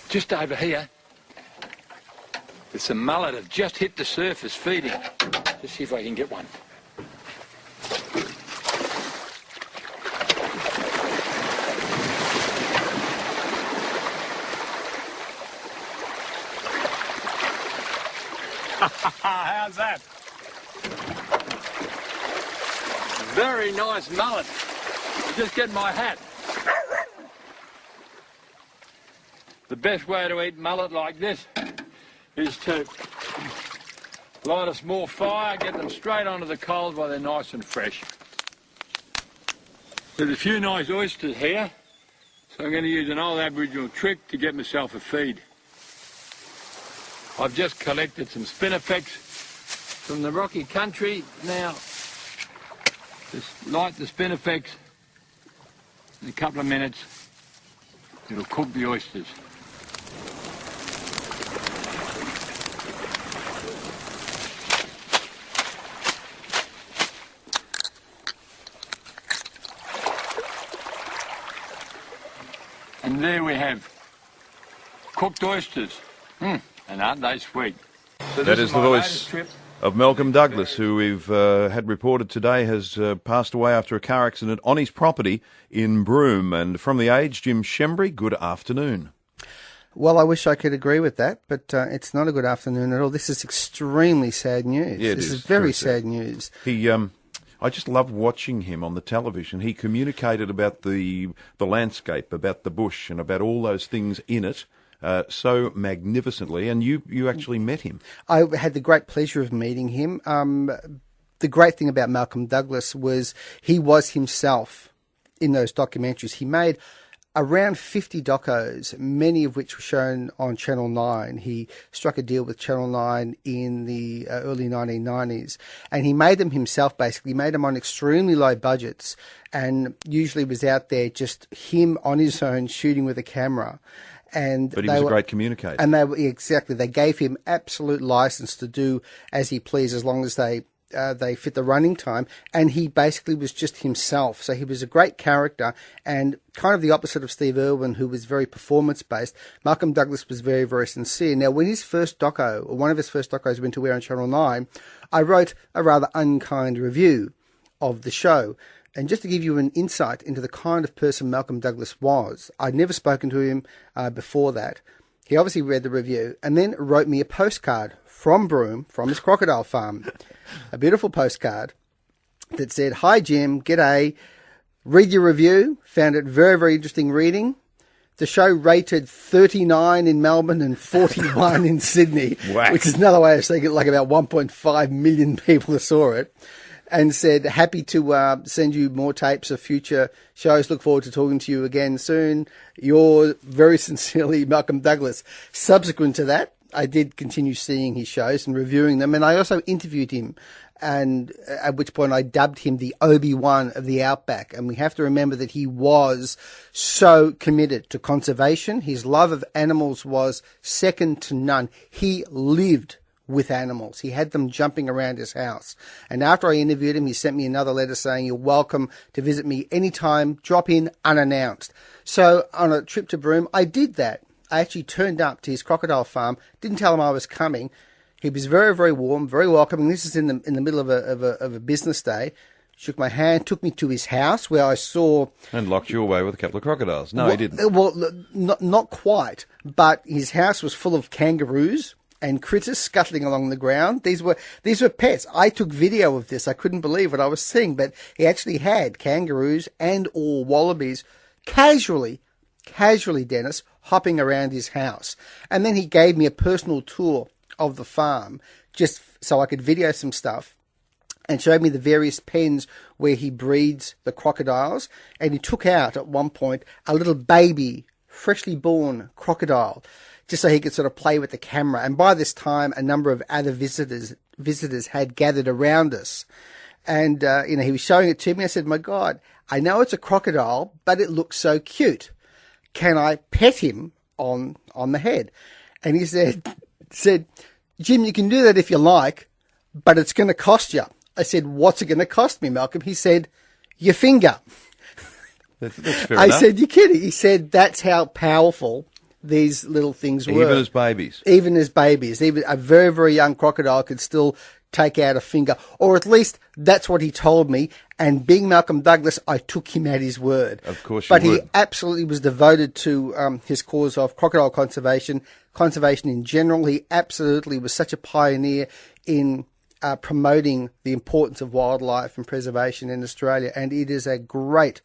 Just over here, there's some mullet have just hit the surface feeding. Let's see if I can get one. How's that? Very nice mullet. Just get my hat. The best way to eat mullet like this is to light a small fire, get them straight onto the coals while they're nice and fresh. There's a few nice oysters here, so I'm going to use an old Aboriginal trick to get myself a feed. I've just collected some spinifex from the rocky country. Now, just light the spinifex. In a couple of minutes, it'll cook the oysters. And there we have cooked oysters. And aren't they sweet? So that is the voice of Malcolm Douglas, who we've had reported today has passed away after a car accident on his property in Broome. And from The Age, Jim Schembri, good afternoon. Well, I wish I could agree with that, but it's not a good afternoon at all. This is extremely sad news. Yeah, this is very sad news. I just love watching him on the television. He communicated about the landscape, about the bush, and about all those things in it so magnificently. And you actually met him. I had the great pleasure of meeting him. The great thing about Malcolm Douglas was he was himself in those documentaries. He made around 50 docos, many of which were shown on Channel 9. He struck a deal with Channel 9 in the early 1990s, and he made them himself, basically. He made them on extremely low budgets, and usually was out there just him on his own shooting with a camera. But he was a great communicator. And they gave him absolute license to do as he pleased, as long as they fit the running time, and he basically was just himself. So he was a great character, and kind of the opposite of Steve Irwin, who was very performance-based. Malcolm Douglas was very, very sincere. Now, when his first doco, or one of his first docos, went to air on Channel 9, I wrote a rather unkind review of the show. And just to give you an insight into the kind of person Malcolm Douglas was, I'd never spoken to him before that. He obviously read the review and then wrote me a postcard from Broome, from his crocodile farm. A beautiful postcard that said, "Hi Jim, g'day, read your review, found it very, very interesting reading. The show rated 39 in Melbourne and 41 in Sydney," which is another way of saying it, like about 1.5 million people saw it, and said, "Happy to send you more tapes of future shows. Look forward to talking to you again soon. Yours very sincerely, Malcolm Douglas." Subsequent to that, I did continue seeing his shows and reviewing them, and I also interviewed him, and at which point I dubbed him the Obi-Wan of the outback. And we have to remember that he was so committed to conservation. His love of animals was second to none. He lived with animals. He had them jumping around his house. And after I interviewed him, he sent me another letter saying, "You're welcome to visit me anytime. Drop in unannounced." So on a trip to Broome, I did that. I actually turned up to his crocodile farm, didn't tell him I was coming. He was very, very warm, very welcoming. This is in the middle of a business day. Shook my hand, took me to his house where I saw... And locked you away with a couple of crocodiles. No, he didn't. Well, not quite, but his house was full of kangaroos and critters scuttling along the ground. These were pets. I took video of this. I couldn't believe what I was seeing, but he actually had kangaroos and or wallabies casually, Dennis, hopping around his house. And then he gave me a personal tour of the farm just so I could video some stuff, and showed me the various pens where he breeds the crocodiles. And he took out at one point a little baby, freshly born crocodile, just so he could sort of play with the camera. And by this time, a number of other visitors had gathered around us. And, he was showing it to me. I said, "My God, I know it's a crocodile, but it looks so cute. Can I pet him on the head?" And he said, "Jim, you can do that if you like, but it's going to cost you." I said, "What's it going to cost me, Malcolm?" He said, "Your finger." That's fair I enough. said, "You're kidding." He said, "That's how powerful these little things were. Even as babies. Even as babies. Even a very, very young crocodile could still take out a finger, or at least that's what he told me. And being Malcolm Douglas, I took him at his word. Of course you But would. he absolutely was devoted to his cause of crocodile conservation in general. He absolutely was such a pioneer in promoting the importance of wildlife and preservation in Australia, and it is a great,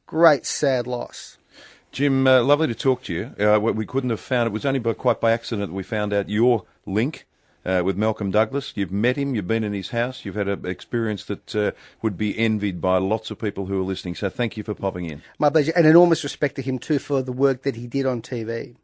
great sad loss. Jim, lovely to talk to you. We couldn't have found, it was only quite by accident that we found out your link with Malcolm Douglas. You've met him, you've been in his house, you've had an experience that would be envied by lots of people who are listening. So thank you for popping in. My pleasure, and enormous respect to him too for the work that he did on TV.